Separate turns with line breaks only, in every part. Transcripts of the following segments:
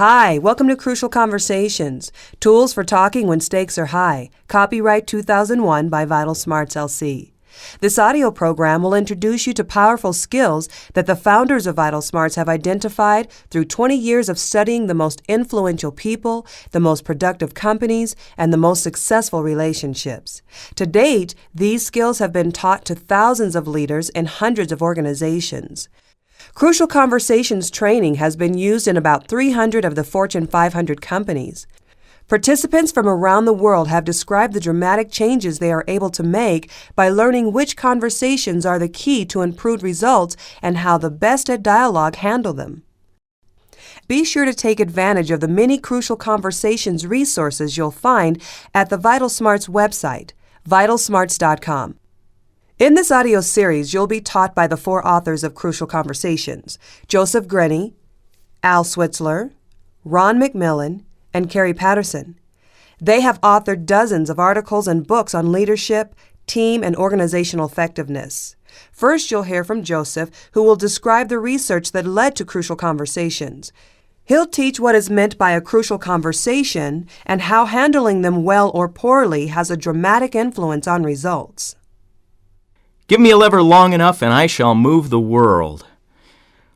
Hi, welcome to Crucial Conversations, Tools for Talking When Stakes Are High, copyright 2001 by Vital Smarts LC. This audio program will introduce you to powerful skills that the founders of Vital Smarts have identified through 20 years of studying the most influential people, the most productive companies, and the most successful relationships. To date, these skills have been taught to thousands of leaders in hundreds of organizations. Crucial Conversations training has been used in about 300 of the Fortune 500 companies. Participants from around the world have described the dramatic changes they are able to make by learning which conversations are the key to improved results and how the best at dialogue handle them. Be sure to take advantage of the many Crucial Conversations resources you'll find at the Vital Smarts website, vitalsmarts.com. In this audio series, you'll be taught by the four authors of Crucial Conversations, Joseph Grenny, Al Switzler, Ron McMillan, and Carrie Patterson. They have authored dozens of articles and books on leadership, team, and organizational effectiveness. First, you'll hear from Joseph, who will describe the research that led to Crucial Conversations. He'll teach what is meant by a crucial conversation and how handling them well or poorly has a dramatic influence on results.
Give me a lever long enough and I shall move the world.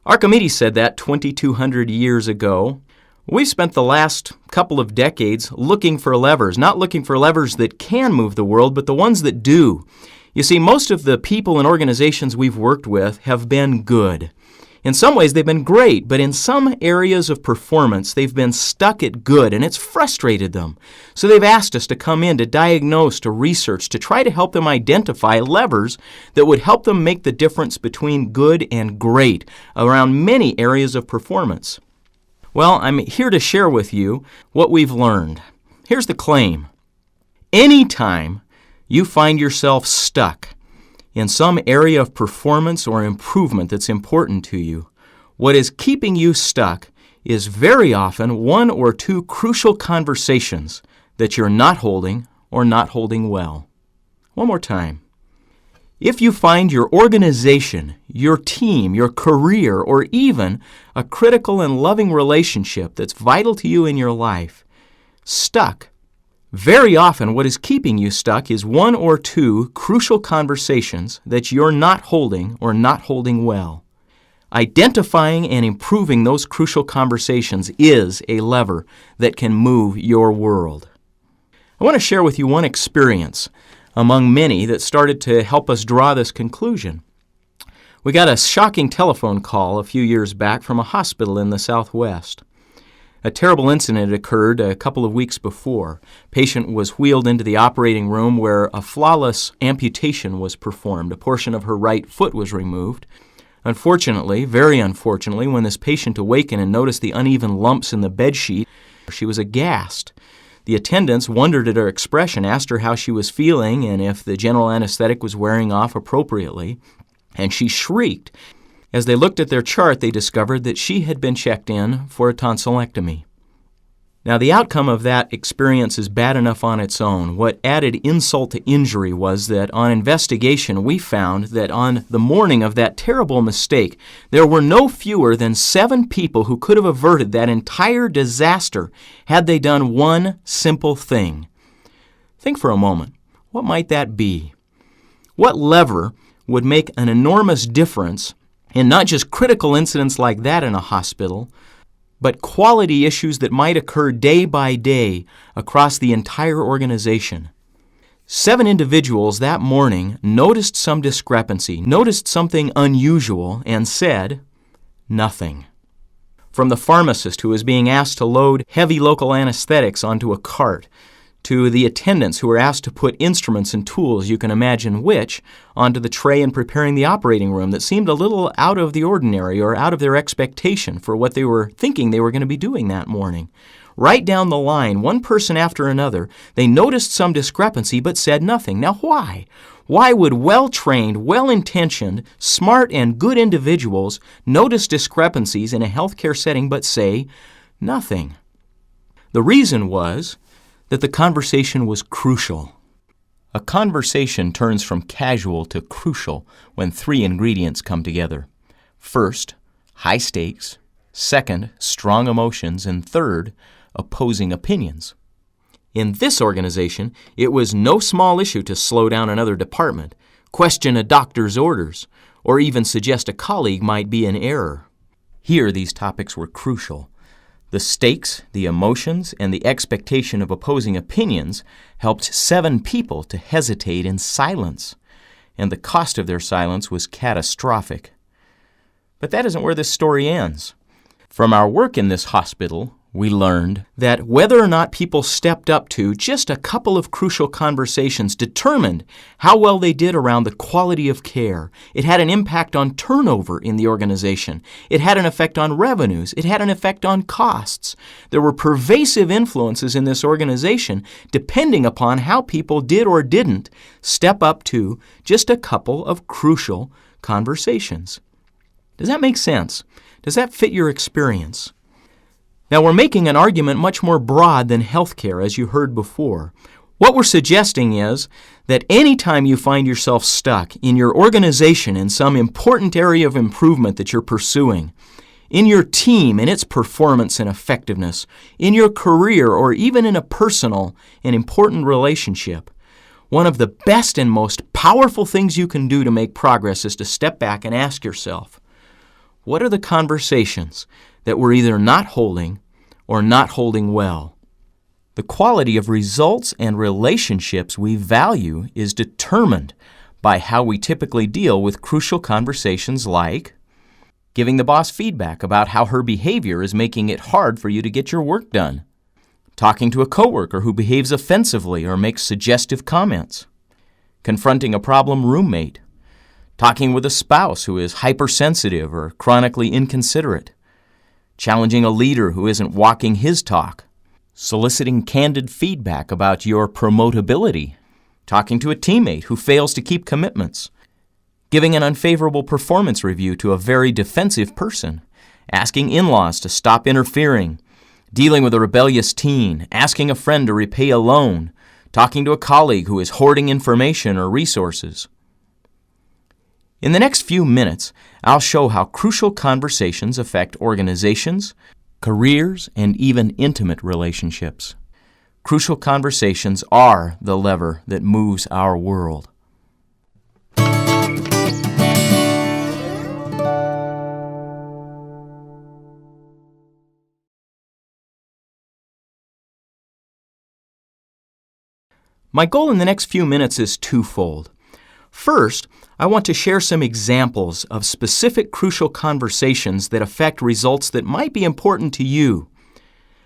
Archimedes said that 2,200 years ago. We've spent the last couple of decades looking for levers, not looking for levers that can move the world, but the ones that do. You see, most of the people and organizations we've worked with have been good. In some ways, they've been great, but in some areas of performance, they've been stuck at good, and it's frustrated them. So they've asked us to come in to diagnose, to research, to try to help them identify levers that would help them make the difference between good and great around many areas of performance. Well, I'm here to share with you what we've learned. Here's the claim. Anytime you find yourself stuck in some area of performance or improvement that's important to you, what is keeping you stuck is very often one or two crucial conversations that you're not holding or not holding well. One more time. If you find your organization, your team, your career, or even a critical and loving relationship that's vital to you in your life stuck, very often what is keeping you stuck is one or two crucial conversations that you're not holding or not holding well. Identifying and improving those crucial conversations is a lever that can move your world. I want to share with you one experience among many that started to help us draw this conclusion. We got a shocking telephone call a few years back from a hospital in the Southwest. A terrible incident occurred a couple of weeks before. A patient was wheeled into the operating room where a flawless amputation was performed. A portion of her right foot was removed. Unfortunately, very unfortunately, when this patient awakened and noticed the uneven lumps in the bedsheet, she was aghast. The attendants wondered at her expression, asked her how she was feeling and if the general anesthetic was wearing off appropriately, and she shrieked. As they looked at their chart, they discovered that she had been checked in for a tonsillectomy. Now, the outcome of that experience is bad enough on its own. What added insult to injury was that on investigation, we found that on the morning of that terrible mistake, there were no fewer than 7 people who could have averted that entire disaster had they done one simple thing. Think for a moment. What might that be? What lever would make an enormous difference in not just critical incidents like that in a hospital, but quality issues that might occur day by day across the entire organization? 7 individuals that morning noticed some discrepancy, noticed something unusual, and said nothing. From the pharmacist who was being asked to load heavy local anesthetics onto a cart, to the attendants who were asked to put instruments and tools, you can imagine which, onto the tray in preparing the operating room that seemed a little out of the ordinary or out of their expectation for what they were thinking they were going to be doing that morning. Right down the line, one person after another, they noticed some discrepancy but said nothing. Now why? Why would well-trained, well-intentioned, smart, and good individuals notice discrepancies in a healthcare setting but say nothing? The reason was that the conversation was crucial. A conversation turns from casual to crucial when 3 ingredients come together. First, high stakes. Second, strong emotions. And third, opposing opinions. In this organization, it was no small issue to slow down another department, question a doctor's orders, or even suggest a colleague might be in error. Here, these topics were crucial. The stakes, the emotions, and the expectation of opposing opinions helped 7 people to hesitate in silence, and the cost of their silence was catastrophic. But that isn't where this story ends. From our work in this hospital, we learned that whether or not people stepped up to just a couple of crucial conversations determined how well they did around the quality of care. It had an impact on turnover in the organization. It had an effect on revenues. It had an effect on costs. There were pervasive influences in this organization depending upon how people did or didn't step up to just a couple of crucial conversations. Does that make sense? Does that fit your experience? Now, we're making an argument much more broad than healthcare, as you heard before. What we're suggesting is that anytime you find yourself stuck in your organization in some important area of improvement that you're pursuing, in your team and its performance and effectiveness, in your career, or even in a personal and important relationship, one of the best and most powerful things you can do to make progress is to step back and ask yourself, what are the conversations that we're either not holding or not holding well? The quality of results and relationships we value is determined by how we typically deal with crucial conversations like giving the boss feedback about how her behavior is making it hard for you to get your work done, talking to a coworker who behaves offensively or makes suggestive comments, confronting a problem roommate, talking with a spouse who is hypersensitive or chronically inconsiderate, challenging a leader who isn't walking his talk, soliciting candid feedback about your promotability, talking to a teammate who fails to keep commitments, giving an unfavorable performance review to a very defensive person, asking in-laws to stop interfering, dealing with a rebellious teen, asking a friend to repay a loan, talking to a colleague who is hoarding information or resources. In the next few minutes, I'll show how crucial conversations affect organizations, careers, and even intimate relationships. Crucial conversations are the lever that moves our world. My goal in the next few minutes is twofold. First, I want to share some examples of specific crucial conversations that affect results that might be important to you.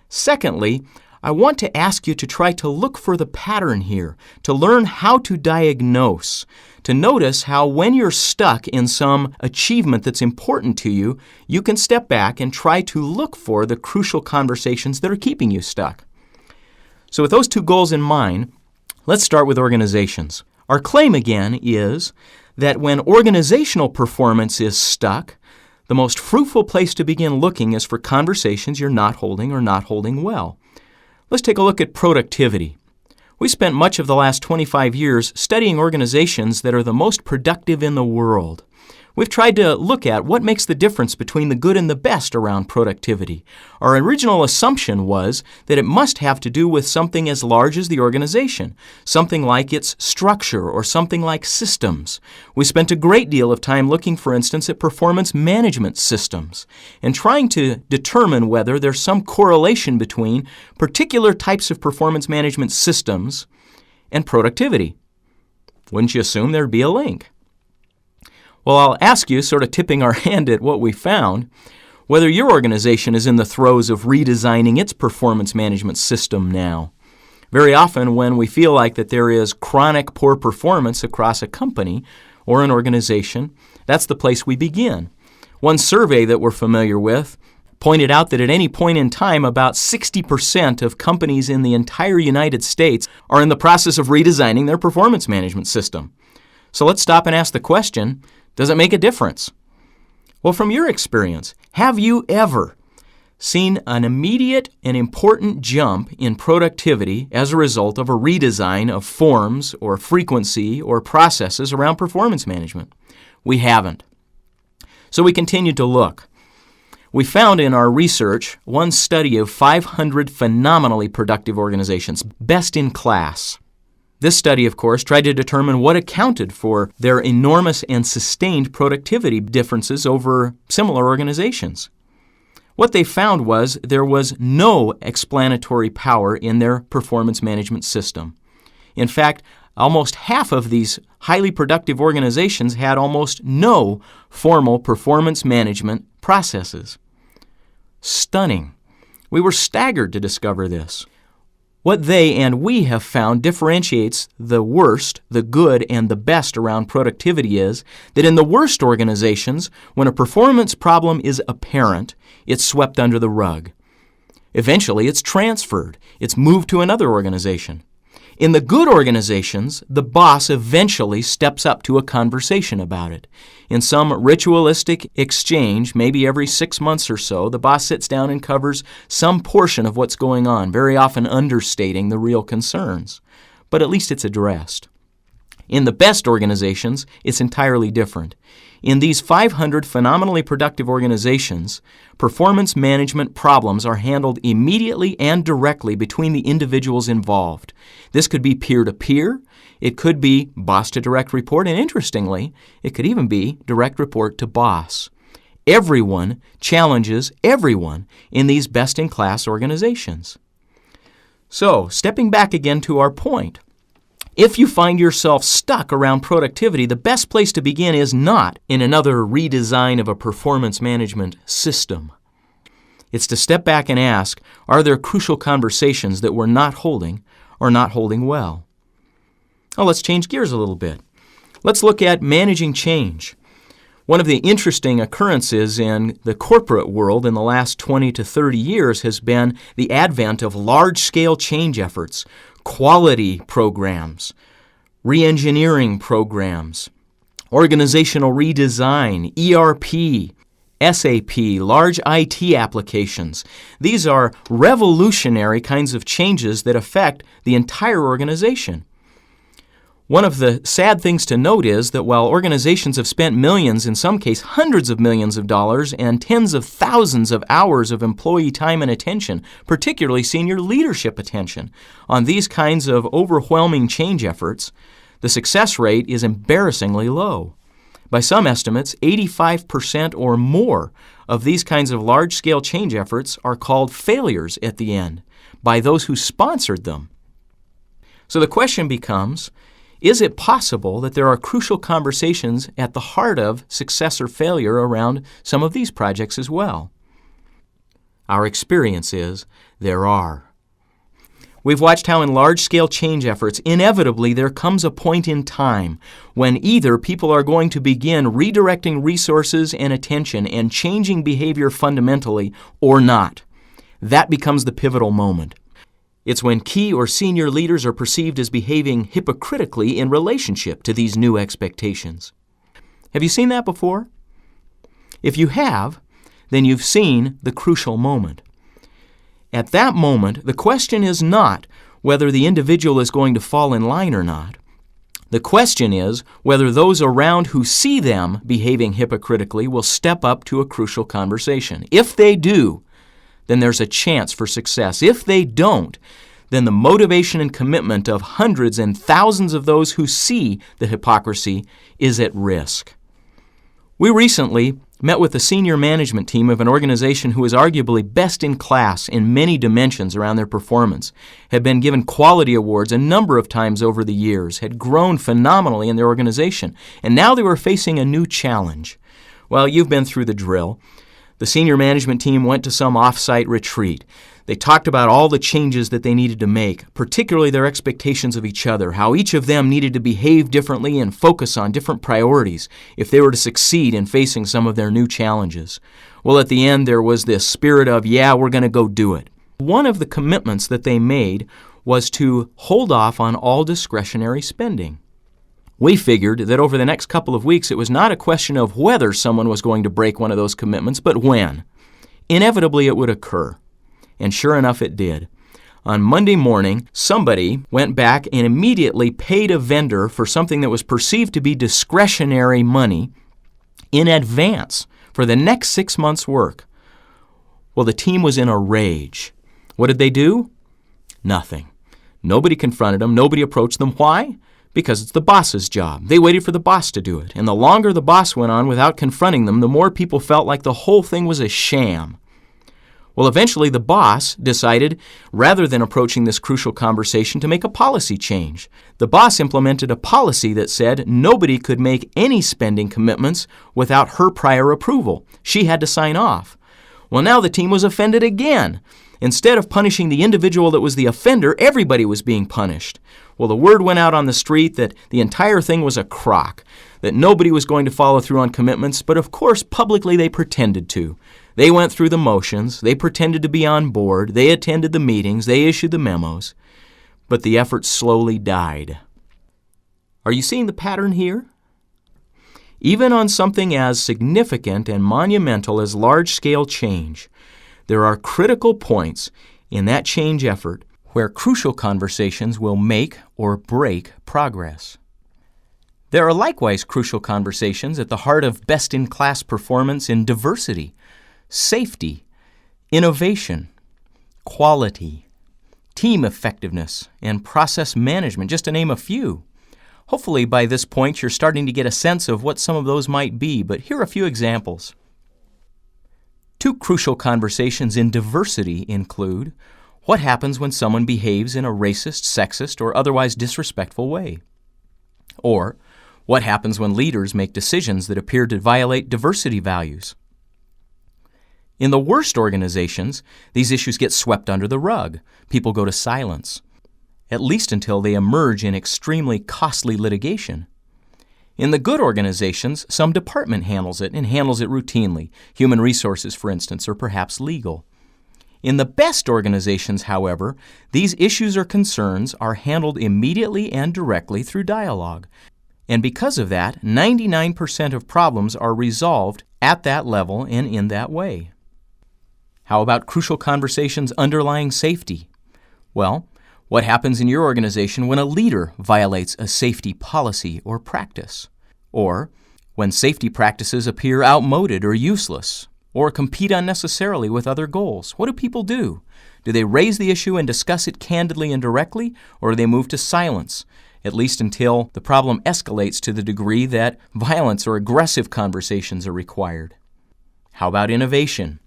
Secondly, I want to ask you to try to look for the pattern here, to learn how to diagnose, to notice how when you're stuck in some achievement that's important to you, you can step back and try to look for the crucial conversations that are keeping you stuck. So with those two goals in mind, let's start with organizations. Our claim again is that when organizational performance is stuck, the most fruitful place to begin looking is for conversations you're not holding or not holding well. Let's take a look at productivity. We spent much of the last 25 years studying organizations that are the most productive in the world. We've tried to look at what makes the difference between the good and the best around productivity. Our original assumption was that it must have to do with something as large as the organization, something like its structure or something like systems. We spent a great deal of time looking, for instance, at performance management systems and trying to determine whether there's some correlation between particular types of performance management systems and productivity. Wouldn't you assume there'd be a link? Well, I'll ask you, sort of tipping our hand at what we found, whether your organization is in the throes of redesigning its performance management system now. Very often when we feel like that there is chronic poor performance across a company or an organization, that's the place we begin. One survey that we're familiar with pointed out that at any point in time, about 60% of companies in the entire United States are in the process of redesigning their performance management system. So let's stop and ask the question, does it make a difference? Well, from your experience, have you ever seen an immediate and important jump in productivity as a result of a redesign of forms or frequency or processes around performance management? We haven't. So we continued to look. We found in our research one study of 500 phenomenally productive organizations, best in class. This study, of course, tried to determine what accounted for their enormous and sustained productivity differences over similar organizations. What they found was there was no explanatory power in their performance management system. In fact, almost half of these highly productive organizations had almost no formal performance management processes. Stunning. We were staggered to discover this. What they and we have found differentiates the worst, the good, and the best around productivity is that in the worst organizations, when a performance problem is apparent, it's swept under the rug. Eventually, it's transferred. It's moved to another organization. In the good organizations, the boss eventually steps up to a conversation about it. In some ritualistic exchange, maybe every 6 months or so, the boss sits down and covers some portion of what's going on, very often understating the real concerns. But at least it's addressed. In the best organizations, it's entirely different. In these 500 phenomenally productive organizations, performance management problems are handled immediately and directly between the individuals involved. This could be peer-to-peer, it could be boss to direct report, and interestingly, it could even be direct report to boss. Everyone challenges everyone in these best-in-class organizations. So, stepping back again to our point, if you find yourself stuck around productivity, the best place to begin is not in another redesign of a performance management system. It's to step back and ask, are there crucial conversations that we're not holding or not holding well? Now let's change gears a little bit. Let's look at managing change. One of the interesting occurrences in the corporate world in the last 20 to 30 years has been the advent of large-scale change efforts, quality programs, re-engineering programs, organizational redesign, ERP, SAP, large IT applications. These are revolutionary kinds of changes that affect the entire organization. One of the sad things to note is that while organizations have spent millions, in some cases hundreds of millions of dollars, and tens of thousands of hours of employee time and attention, particularly senior leadership attention, on these kinds of overwhelming change efforts, the success rate is embarrassingly low. By some estimates, 85% or more of these kinds of large-scale change efforts are called failures at the end by those who sponsored them. So the question becomes, is it possible that there are crucial conversations at the heart of success or failure around some of these projects as well? Our experience is there are. We've watched how in large-scale change efforts, inevitably there comes a point in time when either people are going to begin redirecting resources and attention and changing behavior fundamentally or not. That becomes the pivotal moment. It's when key or senior leaders are perceived as behaving hypocritically in relationship to these new expectations. Have you seen that before? If you have, then you've seen the crucial moment. At that moment, the question is not whether the individual is going to fall in line or not. The question is whether those around who see them behaving hypocritically will step up to a crucial conversation. If they do, then there's a chance for success. If they don't, then the motivation and commitment of hundreds and thousands of those who see the hypocrisy is at risk. We recently met with the senior management team of an organization who is arguably best in class in many dimensions around their performance, had been given quality awards a number of times over the years, had grown phenomenally in their organization, and now they were facing a new challenge. Well, you've been through the drill. The senior management team went to some off-site retreat. They talked about all the changes that they needed to make, particularly their expectations of each other, how each of them needed to behave differently and focus on different priorities if they were to succeed in facing some of their new challenges. Well, at the end, there was this spirit of, yeah, we're going to go do it. One of the commitments that they made was to hold off on all discretionary spending. We figured that over the next couple of weeks, it was not a question of whether someone was going to break one of those commitments, but when. Inevitably, it would occur. And sure enough, it did. On Monday morning, somebody went back and immediately paid a vendor for something that was perceived to be discretionary money in advance for the next 6 months' work. Well, the team was in a rage. What did they do? Nothing. Nobody confronted them. Nobody approached them. Why? Because it's the boss's job. They waited for the boss to do it. And the longer the boss went on without confronting them, the more people felt like the whole thing was a sham. Well, eventually the boss decided, rather than approaching this crucial conversation, to make a policy change. The boss implemented a policy that said nobody could make any spending commitments without her prior approval. She had to sign off. Well, now the team was offended again. Instead of punishing the individual that was the offender, everybody was being punished. Well, the word went out on the street that the entire thing was a crock, that nobody was going to follow through on commitments, but of course, publicly they pretended to. They went through the motions, they pretended to be on board, they attended the meetings, they issued the memos, but the effort slowly died. Are you seeing the pattern here? Even on something as significant and monumental as large-scale change, there are critical points in that change effort where crucial conversations will make or break progress. There are likewise crucial conversations at the heart of best-in-class performance in diversity, safety, innovation, quality, team effectiveness, and process management, just to name a few. Hopefully by this point you're starting to get a sense of what some of those might be, but here are a few examples. Two crucial conversations in diversity include what happens when someone behaves in a racist, sexist, or otherwise disrespectful way, or what happens when leaders make decisions that appear to violate diversity values. In the worst organizations, these issues get swept under the rug. People go to silence, at least until they emerge in extremely costly litigation. In the good organizations, some department handles it and handles it routinely, human resources, for instance, or perhaps legal. In the best organizations, however, these issues or concerns are handled immediately and directly through dialogue. And because of that, 99% of problems are resolved at that level and in that way. How about crucial conversations underlying safety? Well, what happens in your organization when a leader violates a safety policy or practice? Or when safety practices appear outmoded or useless, or compete unnecessarily with other goals? What do people do? Do they raise the issue and discuss it candidly and directly, or do they move to silence, at least until the problem escalates to the degree that violence or aggressive conversations are required? How about innovation?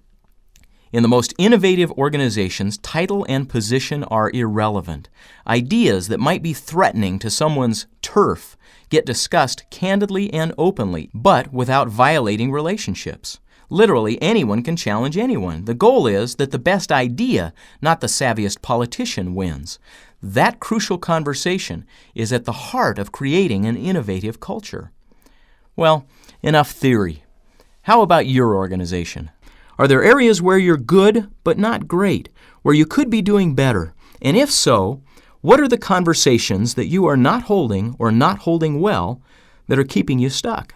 In the most innovative organizations, title and position are irrelevant. Ideas that might be threatening to someone's turf get discussed candidly and openly, but without violating relationships. Literally, anyone can challenge anyone. The goal is that the best idea, not the savviest politician, wins. That crucial conversation is at the heart of creating an innovative culture. Well, enough theory. How about your organization? Are there areas where you're good but not great, where you could be doing better? And if so, what are the conversations that you are not holding or not holding well that are keeping you stuck?